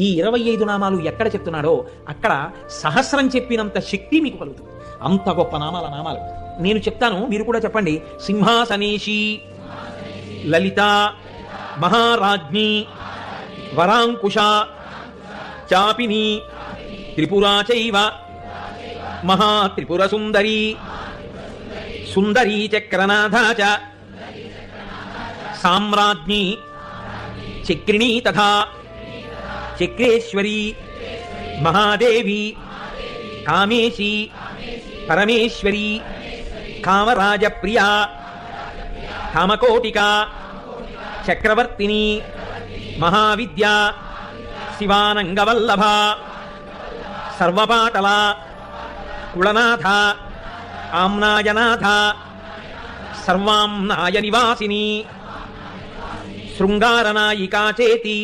ఈ 25 నామాలు ఎక్కడ చెప్తున్నాడో అక్కడ సహస్రం చెప్పినంత శక్తి మీకు కలుగుతుంది. అంత గొప్ప నామాలు నేను చెప్తాను, మీరు కూడా చెప్పండి. సింహాసనేషి, లలిత, మహారాజ్ఞి, వరాంకుశ, చాపిని, త్రిపురా చైవ, మహాత్రిపుర సుందరి, సుందరీ చక్రనాథ చ, సామ్రాజ్ఞి, చక్రిణీ తథా చక్రేశ్వరి, మహాదేవి, కామేశి, పరమేశ్వరి, కామరాజప్రియా, కామకోటిక, చక్రవర్తిని, మహావిద్య, శివానంగవల్లభ, సర్వపాటల, కుళనాథ, ఆమ్నాయనాథ, సర్వాంనాయ నివాసిని, శృంగారనాయికా చేతి,